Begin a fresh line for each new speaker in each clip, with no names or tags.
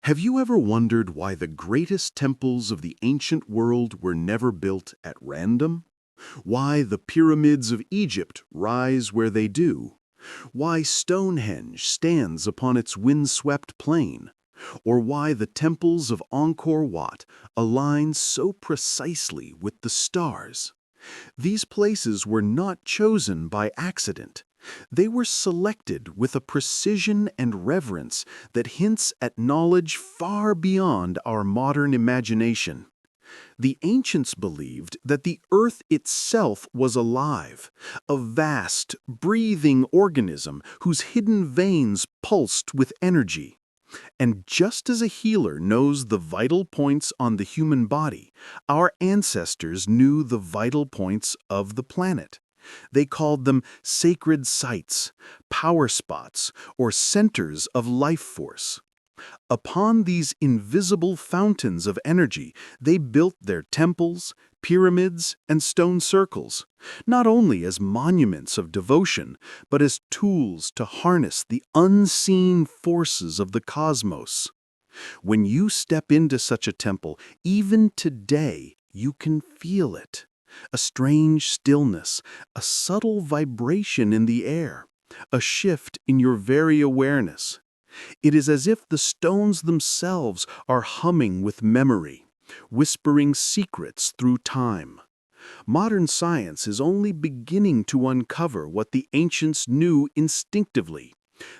Have you ever wondered why the greatest temples of the ancient world were never built at random? Why the pyramids of Egypt rise where they do? Why Stonehenge stands upon its windswept plain? Or why the temples of Angkor Wat align so precisely with the stars? These places were not chosen by accident. They were selected with a precision and reverence that hints at knowledge far beyond our modern imagination. The ancients believed that the earth itself was alive, a vast, breathing organism whose hidden veins pulsed with energy. And just as a healer knows the vital points on the human body, our ancestors knew the vital points of the planet. They called them sacred sites, power spots, or centers of life force. Upon these invisible fountains of energy, they built their temples, pyramids, and stone circles, not only as monuments of devotion, but as tools to harness the unseen forces of the cosmos. When you step into such a temple, even today, you can feel it. A strange stillness, a subtle vibration in the air, a shift in your very awareness. It is as if the stones themselves are humming with memory, whispering secrets through time. Modern science is only beginning to uncover what the ancients knew instinctively,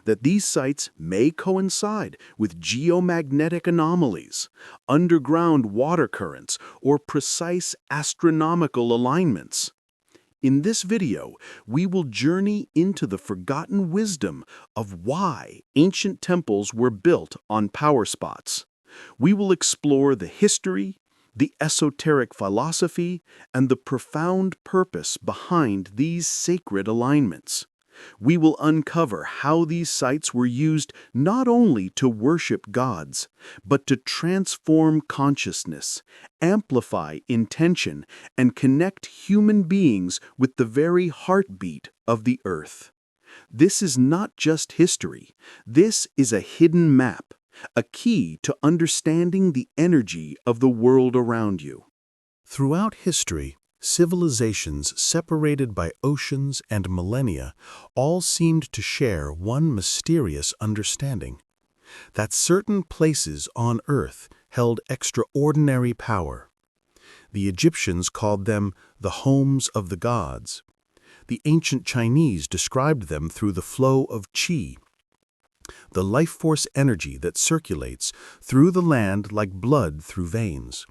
that these sites may coincide with geomagnetic anomalies, underground water currents, or precise astronomical alignments. In this video, we will journey into the forgotten wisdom of why ancient temples were built on power spots. We will explore the history, the esoteric philosophy, and the profound purpose behind these sacred alignments. We will uncover how these sites were used not only to worship gods, but to transform consciousness, amplify intention, and connect human beings with the very heartbeat of the earth. This is not just history. This is a hidden map, a key to understanding the energy of the world around you. Throughout history, civilizations separated by oceans and millennia all seemed to share one mysterious understanding: that certain places on Earth held extraordinary power. The Egyptians called them the homes of the gods. The ancient Chinese described them through the flow of qi, the life force energy that circulates through the land like blood through veins.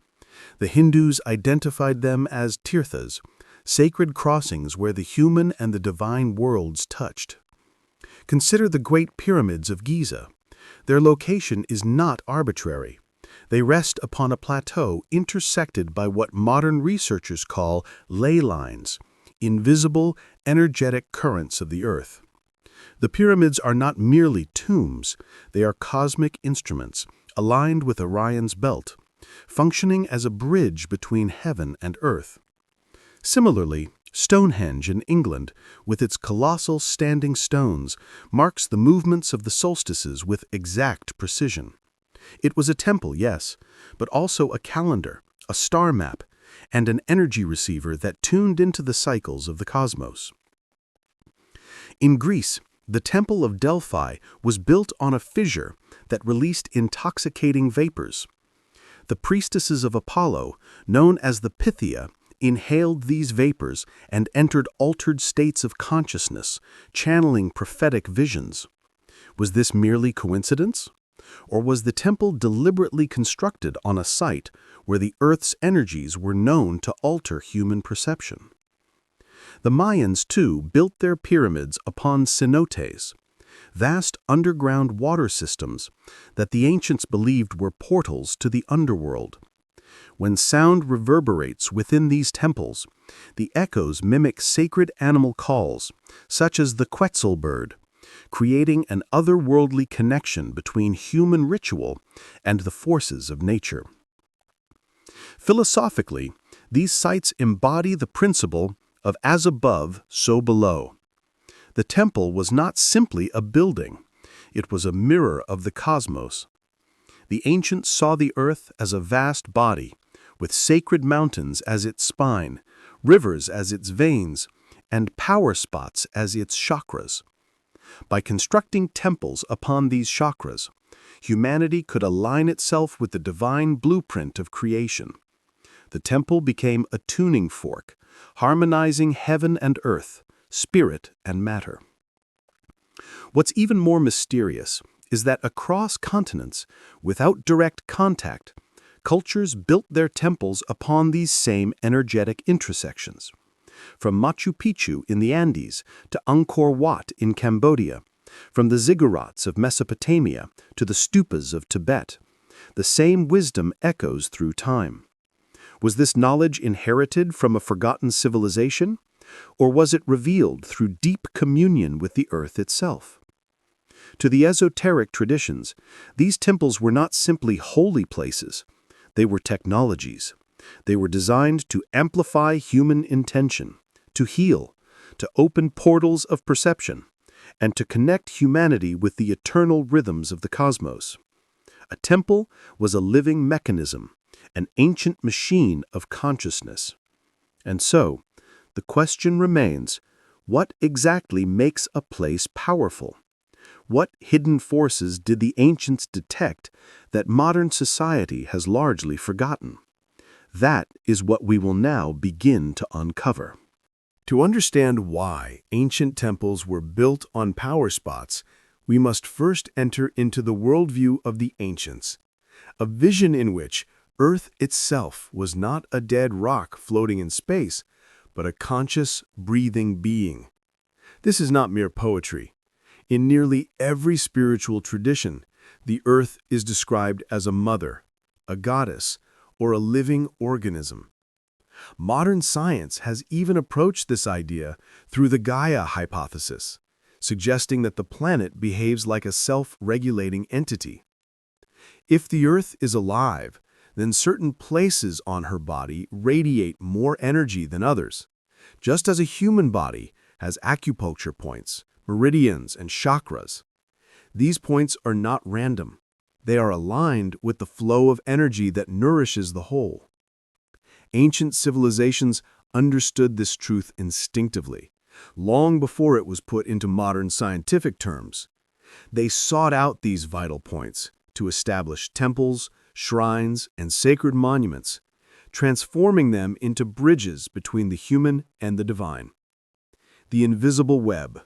The Hindus identified them as tirthas, sacred crossings where the human and the divine worlds touched. Consider the Great Pyramids of Giza. Their location is not arbitrary. They rest upon a plateau intersected by what modern researchers call ley lines, invisible, energetic currents of the earth. The pyramids are not merely tombs. They are cosmic instruments, aligned with Orion's belt, functioning as a bridge between heaven and earth. Similarly, Stonehenge in England, with its colossal standing stones, marks the movements of the solstices with exact precision. It was a temple, yes, but also a calendar, a star map, and an energy receiver that tuned into the cycles of the cosmos. In Greece, the Temple of Delphi was built on a fissure that released intoxicating vapors. The priestesses of Apollo, known as the Pythia, inhaled these vapors and entered altered states of consciousness, channeling prophetic visions. Was this merely coincidence? Or was the temple deliberately constructed on a site where the Earth's energies were known to alter human perception? The Mayans, too, built their pyramids upon cenotes, vast underground water systems that the ancients believed were portals to the underworld. When sound reverberates within these temples, the echoes mimic sacred animal calls, such as the Quetzal bird, creating an otherworldly connection between human ritual and the forces of nature. Philosophically, these sites embody the principle of as above, so below. The temple was not simply a building. It was a mirror of the cosmos. The ancients saw the earth as a vast body, with sacred mountains as its spine, rivers as its veins, and power spots as its chakras. By constructing temples upon these chakras, humanity could align itself with the divine blueprint of creation. The temple became a tuning fork, harmonizing heaven and earth, spirit and matter. What's even more mysterious is that across continents, without direct contact, cultures built their temples upon these same energetic intersections. From Machu Picchu in the Andes to Angkor Wat in Cambodia, from the ziggurats of Mesopotamia to the stupas of Tibet, the same wisdom echoes through time. Was this knowledge inherited from a forgotten civilization, or was it revealed through deep communion with the earth itself? To the esoteric traditions, these temples were not simply holy places. They were technologies. They were designed to amplify human intention, to heal, to open portals of perception, and to connect humanity with the eternal rhythms of the cosmos. A temple was a living mechanism, an ancient machine of consciousness. And so, the question remains, what exactly makes a place powerful? What hidden forces did the ancients detect that modern society has largely forgotten? That is what we will now begin to uncover. To understand why ancient temples were built on power spots, we must first enter into the worldview of the ancients, a vision in which Earth itself was not a dead rock floating in space, but a conscious, breathing being. This is not mere poetry. In nearly every spiritual tradition, the earth is described as a mother, a goddess, or a living organism. Modern science has even approached this idea through the Gaia hypothesis, suggesting that the planet behaves like a self-regulating entity. If the earth is alive, then certain places on her body radiate more energy than others, just as a human body has acupuncture points, meridians, and chakras. These points are not random. They are aligned with the flow of energy that nourishes the whole. Ancient civilizations understood this truth instinctively, long before it was put into modern scientific terms. They sought out these vital points to establish temples, shrines, and sacred monuments, transforming them into bridges between the human and the divine. The invisible web,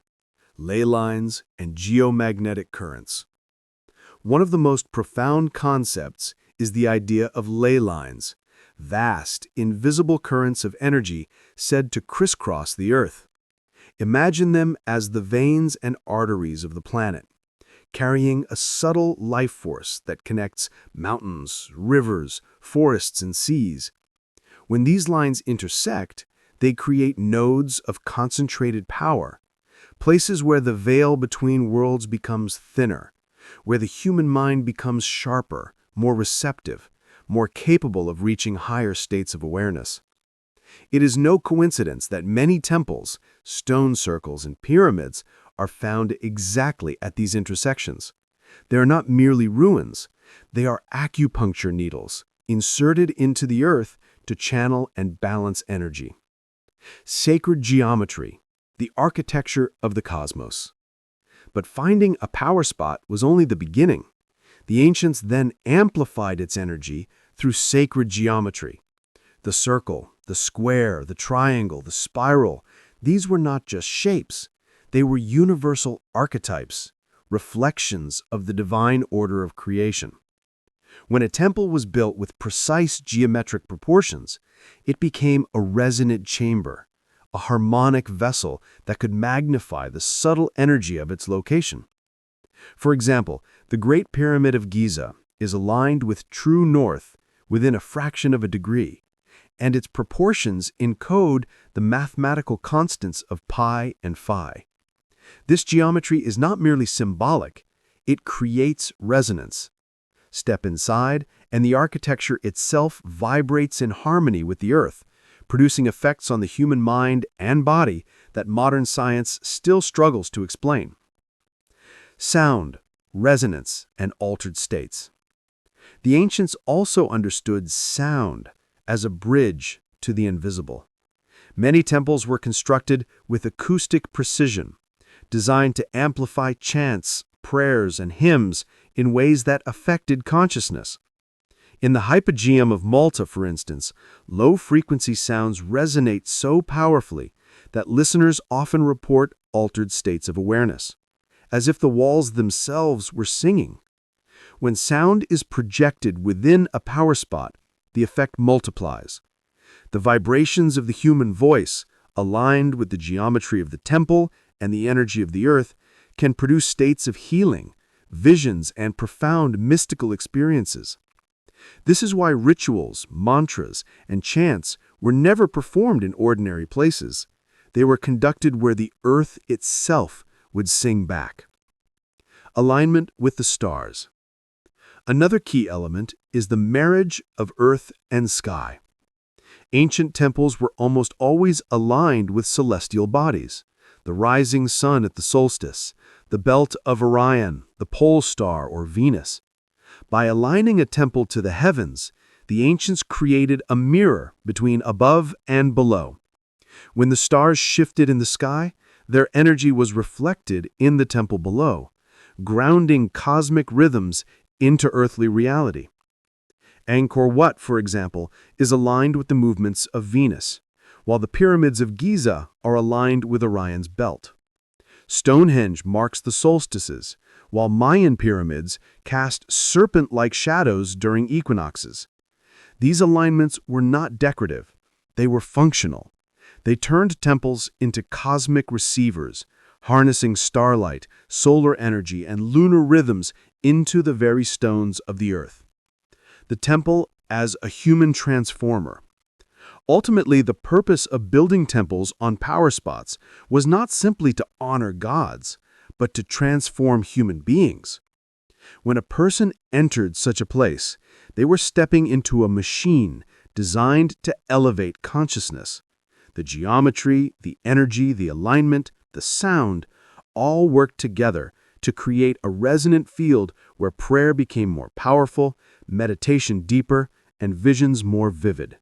ley lines, and geomagnetic currents. One of the most profound concepts is the idea of ley lines, vast, invisible currents of energy said to crisscross the earth. Imagine them as the veins and arteries of the planet, carrying a subtle life force that connects mountains, rivers, forests, and seas. When these lines intersect, they create nodes of concentrated power, places where the veil between worlds becomes thinner, where the human mind becomes sharper, more receptive, more capable of reaching higher states of awareness. It is no coincidence that many temples, stone circles, and pyramids are found exactly at these intersections. They are not merely ruins. They are acupuncture needles, inserted into the earth to channel and balance energy. Sacred geometry, the architecture of the cosmos. But finding a power spot was only the beginning. The ancients then amplified its energy through sacred geometry. The circle, the square, the triangle, the spiral, these were not just shapes. They were universal archetypes, reflections of the divine order of creation. When a temple was built with precise geometric proportions, it became a resonant chamber, a harmonic vessel that could magnify the subtle energy of its location. For example, the Great Pyramid of Giza is aligned with true north within a fraction of a degree, and its proportions encode the mathematical constants of pi and phi. This geometry is not merely symbolic, it creates resonance. Step inside, and the architecture itself vibrates in harmony with the earth, producing effects on the human mind and body that modern science still struggles to explain. Sound, resonance, and altered states.
The ancients also understood sound as a bridge to the invisible. Many temples were constructed with acoustic precision, designed to amplify chants, prayers, and hymns in ways that affected consciousness. In the Hypogeum of Malta, for instance, low-frequency sounds resonate so powerfully that listeners often report altered states of awareness, as if the walls themselves were singing. When sound is projected within a power spot, the effect multiplies. The vibrations of the human voice, aligned with the geometry of the temple and the energy of the earth, can produce states of healing, visions, and profound mystical experiences. This is why rituals, mantras, and chants were never performed in ordinary places. They were conducted where the earth itself would sing back. Alignment with the stars. Another key element is the marriage of earth and sky. Ancient temples were almost always aligned with celestial bodies: the rising sun at the solstice, the belt of Orion, the pole star, or Venus. By aligning a temple to the heavens, the ancients created a mirror between above and below. When the stars shifted in the sky, their energy was reflected in the temple below, grounding cosmic rhythms into earthly reality. Angkor Wat, for example, is aligned with the movements of Venus, while the pyramids of Giza are aligned with Orion's belt. Stonehenge marks the solstices, while Mayan pyramids cast serpent-like shadows during equinoxes. These alignments were not decorative, they were functional. They turned temples into cosmic receivers, harnessing starlight, solar energy, and lunar rhythms into the very stones of the earth. The temple as a human transformer. Ultimately, the purpose of building temples on power spots was not simply to honor gods, but to transform human beings. When a person entered such a place, they were stepping into a machine designed to elevate consciousness. The geometry, the energy, the alignment, the sound, all worked together to create a resonant field where prayer became more powerful, meditation deeper, and visions more vivid.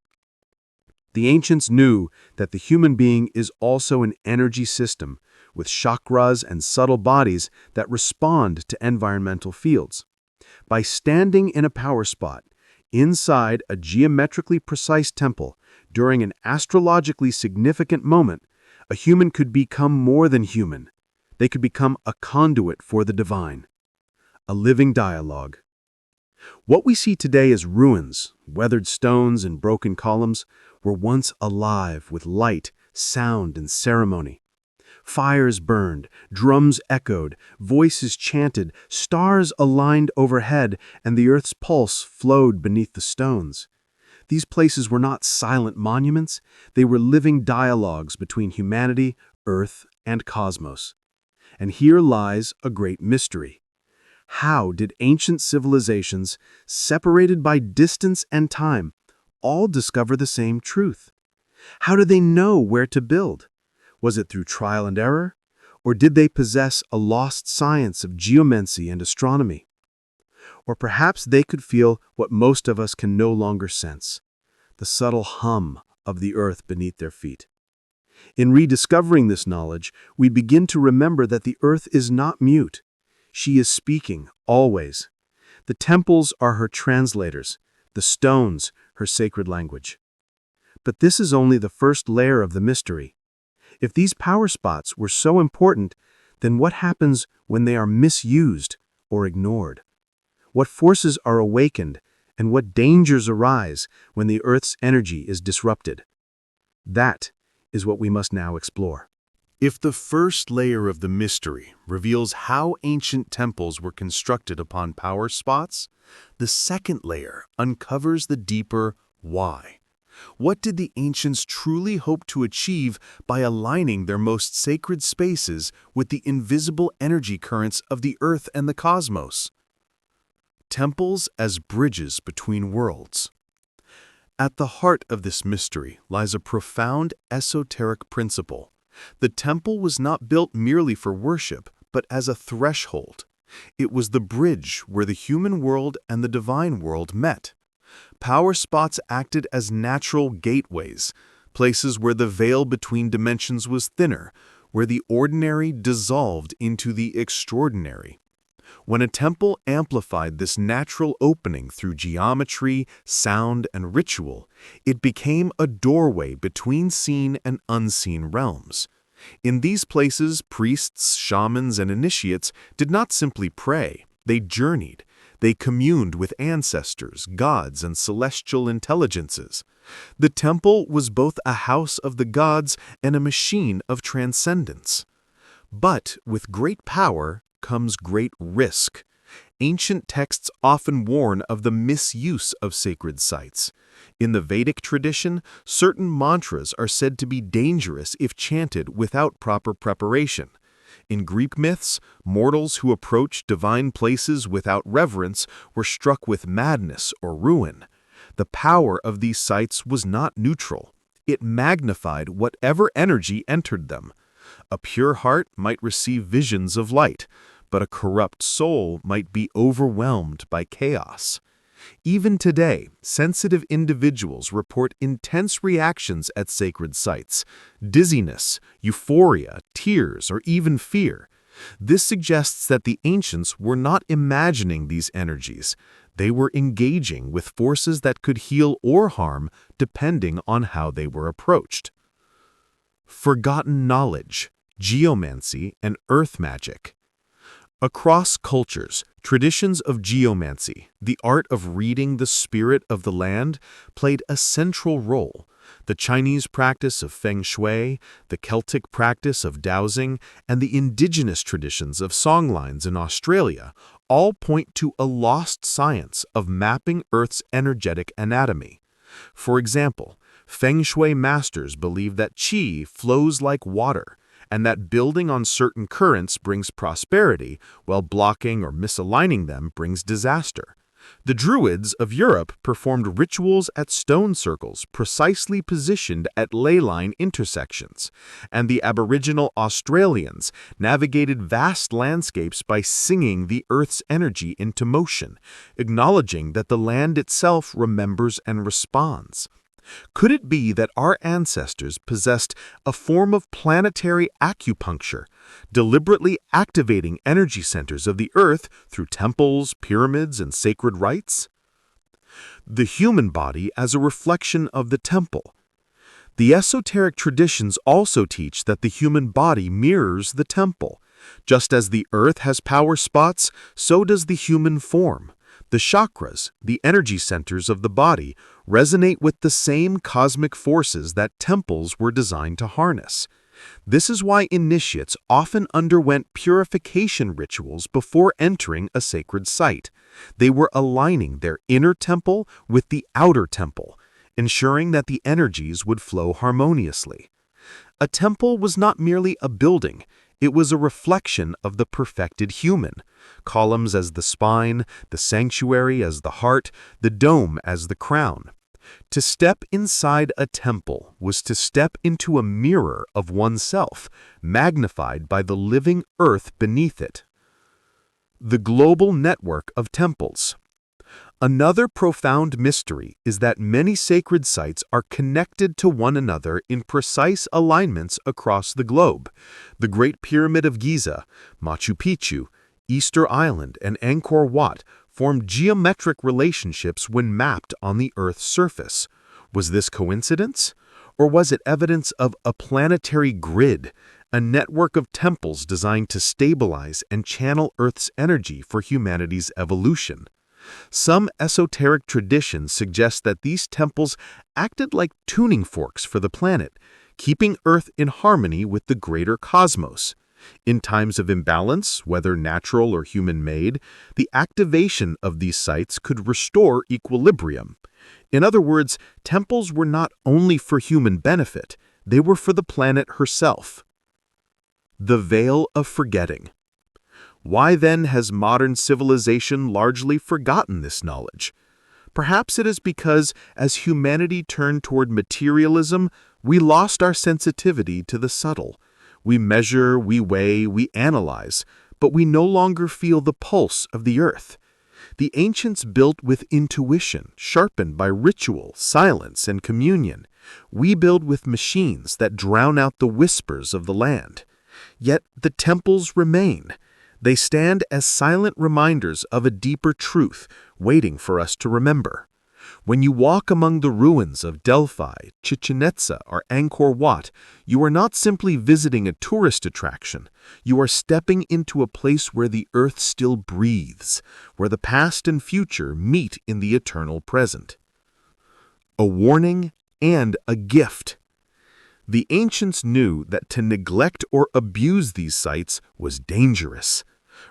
The ancients knew that the human being is also an energy system with chakras and subtle bodies that respond to environmental fields. By standing in a power spot, inside a geometrically precise temple, during an astrologically significant moment, a human could become more than human. They could become a conduit for the divine, a living dialogue. What we see today as ruins, weathered stones and broken columns, were once alive with light, sound, and ceremony. Fires burned, drums echoed, voices chanted, stars aligned overhead, and the earth's pulse flowed beneath the stones. These places were not silent monuments, they were living dialogues between humanity, earth, and cosmos. And here lies a great mystery. How did ancient civilizations, separated by distance and time, all discover the same truth? How did they know where to build? Was it through trial and error? Or did they possess a lost science of geomancy and astronomy? Or perhaps they could feel what most of us can no longer sense, the subtle hum of the earth beneath their feet. In rediscovering this knowledge, we begin to remember that the earth is not mute. She is speaking, always. The temples are her translators, the stones her sacred language. But this is only the first layer of the mystery. If these power spots were so important, then what happens when they are misused or ignored? What forces are awakened, and what dangers arise when the earth's energy is disrupted? That is what we must now explore.
If the first layer of the mystery reveals how ancient temples were constructed upon power spots, the second layer uncovers the deeper why. What did the ancients truly hope to achieve by aligning their most sacred spaces with the invisible energy currents of the earth and the cosmos? Temples as bridges between worlds. At the heart of this mystery lies a profound esoteric principle. The temple was not built merely for worship, but as a threshold.
It was the bridge where the human world and the divine world met. Power spots acted as natural gateways, places where the veil between dimensions was thinner, where the ordinary dissolved into the extraordinary. When a temple amplified this natural opening through geometry, sound, and ritual, it became a doorway between seen and unseen realms. In these places, priests, shamans, and initiates did not simply pray, they journeyed. They communed with ancestors, gods, and celestial intelligences. The temple was both a house of the gods and a machine of transcendence. But with great power comes great risk. Ancient texts often warn of the misuse of sacred sites. In the Vedic tradition, certain mantras are said to be dangerous if chanted without proper preparation. In Greek myths, mortals who approached divine places without reverence were struck with madness or ruin. The power of these sites was not neutral. It magnified whatever energy entered them. A pure heart might receive visions of light, but a corrupt soul might be overwhelmed by chaos. Even today, sensitive individuals report intense reactions at sacred sites: dizziness, euphoria, tears, or even fear. This suggests that the ancients were not imagining these energies. They were engaging with forces that could heal or harm depending on how they were approached. Forgotten knowledge, geomancy, and earth magic. Across cultures, traditions of geomancy, the art of reading the spirit of the land, played a central role. The Chinese practice of feng shui, the Celtic practice of dowsing, and the indigenous traditions of songlines in Australia all point to a lost science of mapping Earth's energetic anatomy. For example, feng shui masters believe that qi flows like water, and that building on certain currents brings prosperity, while blocking or misaligning them brings disaster. The Druids of Europe performed rituals at stone circles precisely positioned at ley line intersections, and the Aboriginal Australians navigated vast landscapes by singing the Earth's energy into motion, acknowledging that the land itself remembers and responds. Could it be that our ancestors possessed a form of planetary acupuncture, deliberately activating energy centers of the Earth through temples, pyramids, and sacred rites? The human body as a reflection of the temple. The esoteric traditions also teach that the human body mirrors the temple. Just as the Earth has power spots, so does the human form. The chakras, the energy centers of the body, resonate with the same cosmic forces that temples were designed to harness. This is why initiates often underwent purification rituals before entering a sacred site. They were aligning their inner temple with the outer temple, ensuring that the energies would flow harmoniously. A temple was not merely a building. It was a reflection of the perfected human. Columns as the spine, the sanctuary as the heart, the dome as the crown. To step inside a temple was to step into a mirror of oneself, magnified by the living earth beneath it. The global network of temples. Another profound mystery is that many sacred sites are connected to one another in precise alignments across the globe. The Great Pyramid of Giza, Machu Picchu, Easter Island, and Angkor Wat formed geometric relationships when mapped on the Earth's surface. Was this coincidence? Or was it evidence of a planetary grid, a network of temples designed to stabilize and channel Earth's energy for humanity's evolution? Some esoteric traditions suggest that these temples acted like tuning forks for the planet, keeping Earth in harmony with the greater cosmos. In times of imbalance, whether natural or human-made, the activation of these sites could restore equilibrium. In other words, temples were not only for human benefit, they were for the planet herself. The veil of forgetting. Why then has modern civilization largely forgotten this knowledge? Perhaps it is because, as humanity turned toward materialism, we lost our sensitivity to the subtle. We measure, we weigh, we analyze, but we no longer feel the pulse of the earth. The ancients built with intuition, sharpened by ritual, silence, and communion. We build with machines that drown out the whispers of the land. Yet the temples remain. They stand as silent reminders of a deeper truth, waiting for us to remember. When you walk among the ruins of Delphi, Chichen Itza, or Angkor Wat, you are not simply visiting a tourist attraction. You are stepping into a place where the earth still breathes, where the past and future meet in the eternal present. A warning and a gift. The ancients knew that to neglect or abuse these sites was dangerous.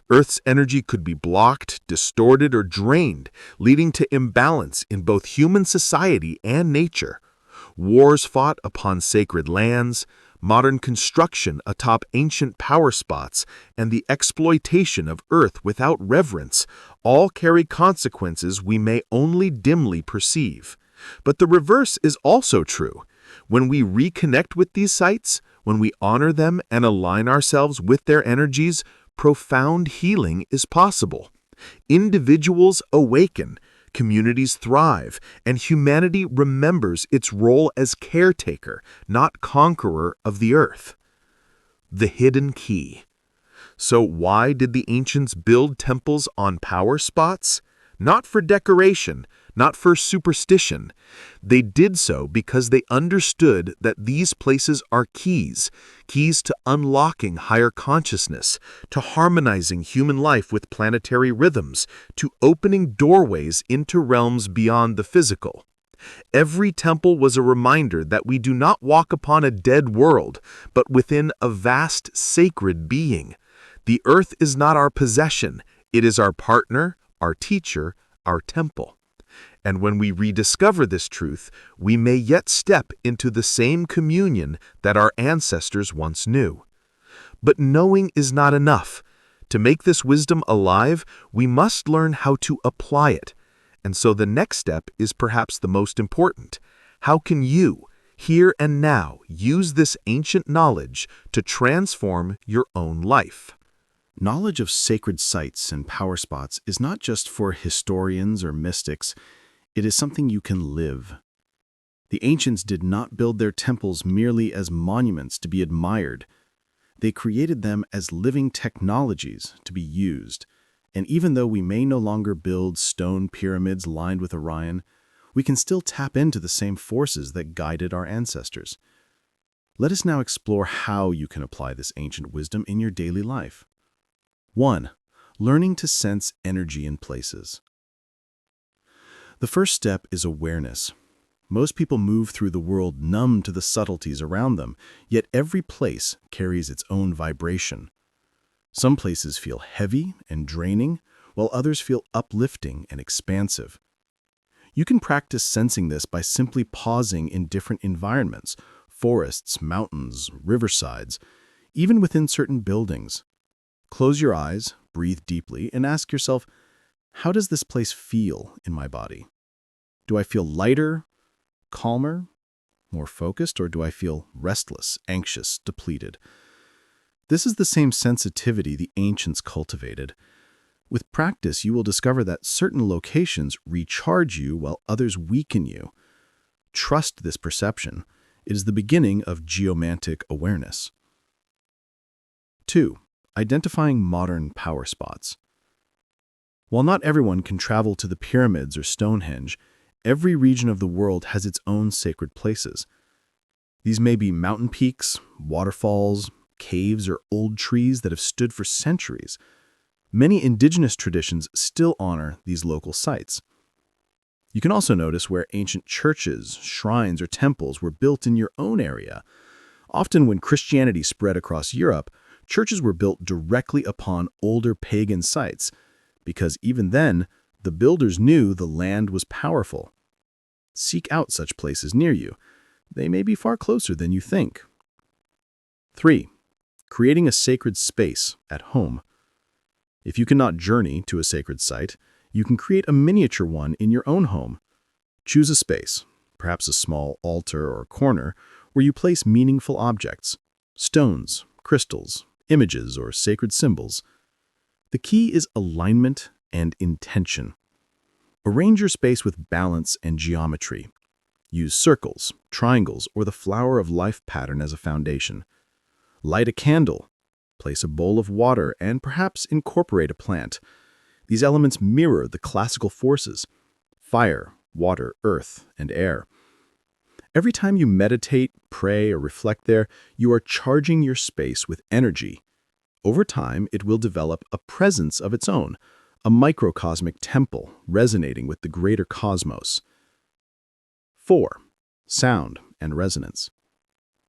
Earth's energy could be blocked, distorted, or drained, leading to imbalance in both human society and nature. Wars fought upon sacred lands, modern construction atop ancient power spots, and the exploitation of Earth without reverence all carry consequences we may only dimly perceive. But the reverse is also true. When we reconnect with these sites, when we honor them and align ourselves with their energies, profound healing is possible. Individuals awaken, communities thrive, and humanity remembers its role as caretaker, not conqueror of the earth. The hidden key. So why did the ancients build temples on power spots? Not for decoration, not for superstition. They did so because they understood that these places are keys to unlocking higher consciousness, to harmonizing human life with planetary rhythms, to opening doorways into realms beyond the physical. Every temple was a reminder that we do not walk upon a dead world, but within a vast sacred being. The earth is not our possession, it is our partner, our teacher, our temple. And when we rediscover this truth, we may yet step into the same communion that our ancestors once knew. But knowing is not enough. To make this wisdom alive, we must learn how to apply it. And so the next step is perhaps the most important. How can you, here and now, use this ancient knowledge to transform your own life?
Knowledge of sacred sites and power spots is not just for historians or mystics. It is something you can live. The ancients did not build their temples merely as monuments to be admired. They created them as living technologies to be used. And even though we may no longer build stone pyramids lined with Orion, we can still tap into the same forces that guided our ancestors. Let us now explore how you can apply this ancient wisdom in your daily life. 1. Learning to sense energy in places. The first step is awareness. Most people move through the world numb to the subtleties around them, yet every place carries its own vibration. Some places feel heavy and draining, while others feel uplifting and expansive. You can practice sensing this by simply pausing in different environments, forests, mountains, riversides, even within certain buildings. Close your eyes, breathe deeply, and ask yourself, how does this place feel in my body? Do I feel lighter, calmer, more focused, or do I feel restless, anxious, depleted? This is the same sensitivity the ancients cultivated. With practice, you will discover that certain locations recharge you while others weaken you. Trust this perception. It is the beginning of geomantic awareness. 2. Identifying modern power spots. While not everyone can travel to the pyramids or Stonehenge, every region of the world has its own sacred places. These may be mountain peaks, waterfalls, caves, or old trees that have stood for centuries. Many indigenous traditions still honor these local sites. You can also notice where ancient churches, shrines, or temples were built in your own area. Often when Christianity spread across Europe, churches were built directly upon older pagan sites, because even then, the builders knew the land was powerful. Seek out such places near you. They may be far closer than you think. 3. Creating a sacred space at home. If you cannot journey to a sacred site, you can create a miniature one in your own home. Choose a space, perhaps a small altar or corner, where you place meaningful objects, stones, crystals, images, or sacred symbols. The key is alignment and intention. Arrange your space with balance and geometry. Use circles, triangles, or the flower of life pattern as a foundation. Light a candle, place a bowl of water, and perhaps incorporate a plant. These elements mirror the classical forces: fire, water, earth, and air. Every time you meditate, pray, or reflect there, you are charging your space with energy. Over time, it will develop a presence of its own, a microcosmic temple resonating with the greater cosmos. 4. Sound and resonance.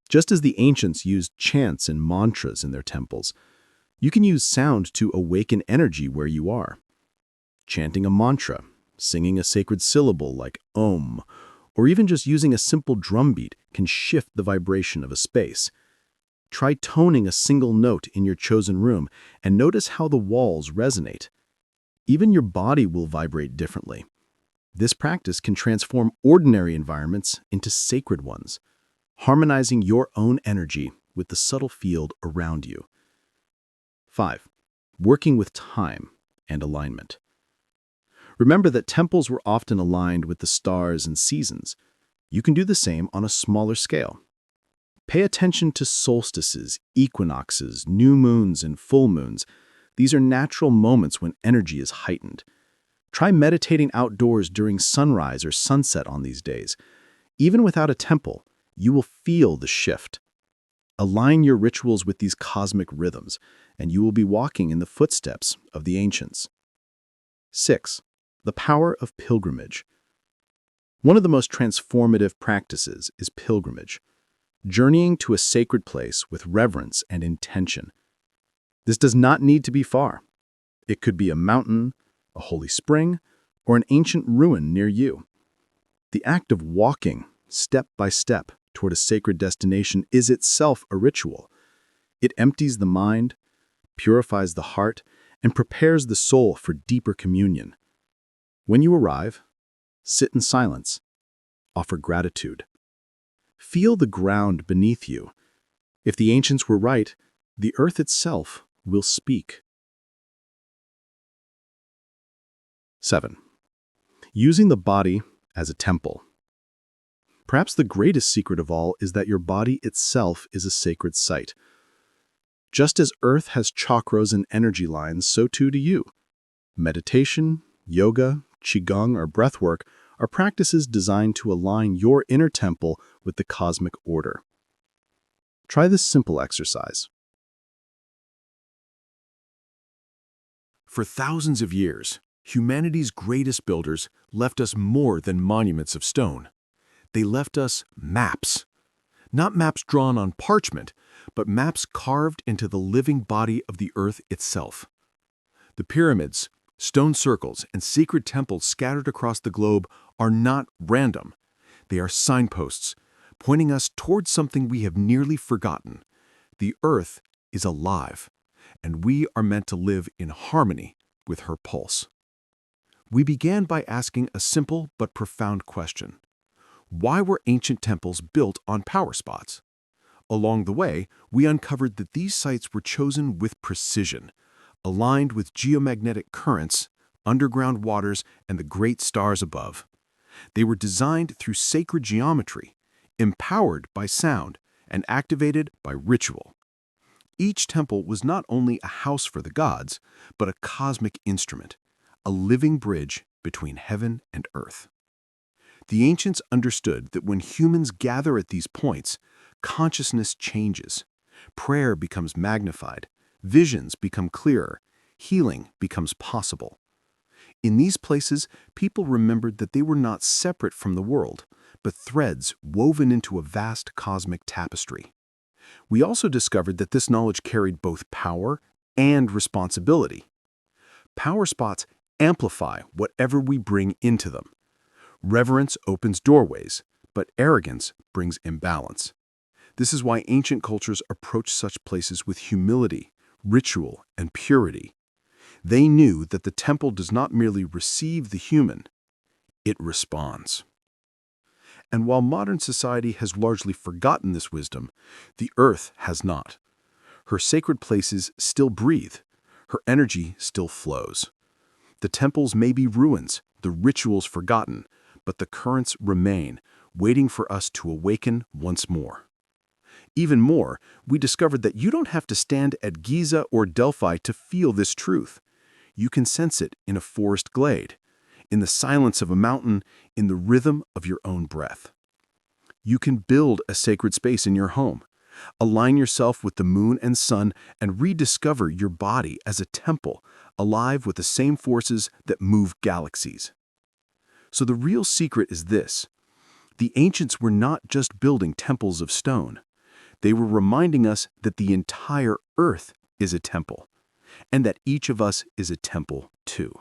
Just as the ancients used chants and mantras in their temples, you can use sound to awaken energy where you are. Chanting a mantra, singing a sacred syllable like Om, or even just using a simple drum beat can shift the vibration of a space. Try toning a single note in your chosen room and notice how the walls resonate. Even your body will vibrate differently. This practice can transform ordinary environments into sacred ones, harmonizing your own energy with the subtle field around you. 5. Working with time and alignment. Remember that temples were often aligned with the stars and seasons. You can do the same on a smaller scale. Pay attention to solstices, equinoxes, new moons, and full moons. These are natural moments when energy is heightened. Try meditating outdoors during sunrise or sunset on these days. Even without a temple, you will feel the shift. Align your rituals with these cosmic rhythms, and you will be walking in the footsteps of the ancients. 6. The power of pilgrimage. One of the most transformative practices is pilgrimage, journeying to a sacred place with reverence and intention. This does not need to be far. It could be a mountain, a holy spring, or an ancient ruin near you. The act of walking, step by step, toward a sacred destination is itself a ritual. It empties the mind, purifies the heart, and prepares the soul for deeper communion. When you arrive, sit in silence, offer gratitude. Feel the ground beneath you. If the ancients were right, the earth itself will speak. 7. Using the body as a temple. Perhaps the greatest secret of all is that your body itself is a sacred site. Just as earth has chakras and energy lines, so too do you. Meditation, yoga, qigong, or breathwork are practices designed to align your inner temple with the cosmic order. Try this simple exercise. For thousands of years, humanity's greatest builders left us more than monuments of stone. They left us maps. Not maps drawn on parchment, but maps carved into the living body of the earth itself. The pyramids, stone circles, and sacred temples scattered across the globe are not random. They are signposts, pointing us towards something we have nearly forgotten. The earth is alive, and we are meant to live in harmony with her pulse. We began by asking a simple but profound question. Why were ancient temples built on power spots? Along the way, we uncovered that these sites were chosen with precision, aligned with geomagnetic currents, underground waters, and the great stars above. They were designed through sacred geometry, empowered by sound, and activated by ritual. Each temple was not only a house for the gods, but a cosmic instrument, a living bridge between heaven and earth. The ancients understood that when humans gather at these points, consciousness changes. Prayer becomes magnified, visions become clearer, healing becomes possible. In these places, people remembered that they were not separate from the world, but threads woven into a vast cosmic tapestry. We also discovered that this knowledge carried both power and responsibility. Power spots amplify whatever we bring into them. Reverence opens doorways, but arrogance brings imbalance. This is why ancient cultures approached such places with humility, ritual, and purity. They knew that the temple does not merely receive the human, it responds. And while modern society has largely forgotten this wisdom, the earth has not. Her sacred places still breathe. her energy still flows. The temples may be ruins, the rituals forgotten, but the currents remain, waiting for us to awaken once more. Even more, we discovered that you don't have to stand at Giza or Delphi to feel this truth. You can sense it in a forest glade, in the silence of a mountain, in the rhythm of your own breath. You can build a sacred space in your home, align yourself with the moon and sun, and rediscover your body as a temple, alive with the same forces that move galaxies. So the real secret is this: the ancients were not just building temples of stone. They were reminding us that the entire earth is a temple, and that each of us is a temple too.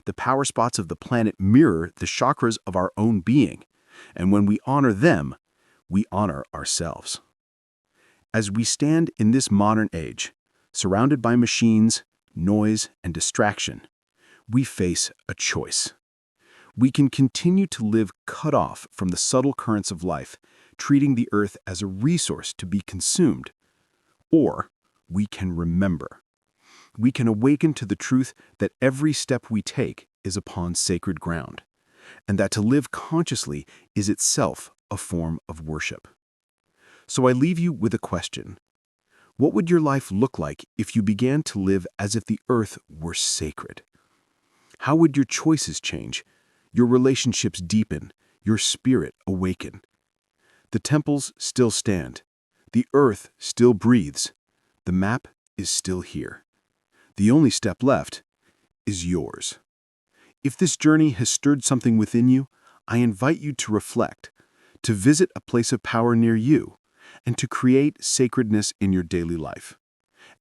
The power spots of the planet mirror the chakras of our own being, and when we honor them, we honor ourselves. As we stand in this modern age, surrounded by machines, noise, and distraction, we face a choice. We can continue to live cut off from the subtle currents of life, treating the earth as a resource to be consumed. Or we can remember. We can awaken to the truth that every step we take is upon sacred ground, and that to live consciously is itself a form of worship. So I leave you with a question. What would your life look like if you began to live as if the earth were sacred? How would your choices change, your relationships deepen, your spirit awaken? The temples still stand. The earth still breathes. The map is still here. The only step left is yours. If this journey has stirred something within you, I invite you to reflect, to visit a place of power near you, and to create sacredness in your daily life.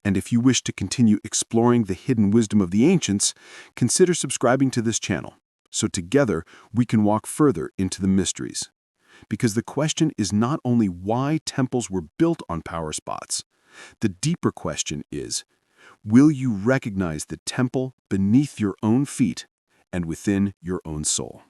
And if you wish to continue exploring the hidden wisdom of the ancients, consider subscribing to this channel, so together we can walk further into the mysteries. Because the question is not only why temples were built on power spots. The deeper question is, will you recognize the temple beneath your own feet and within your own soul?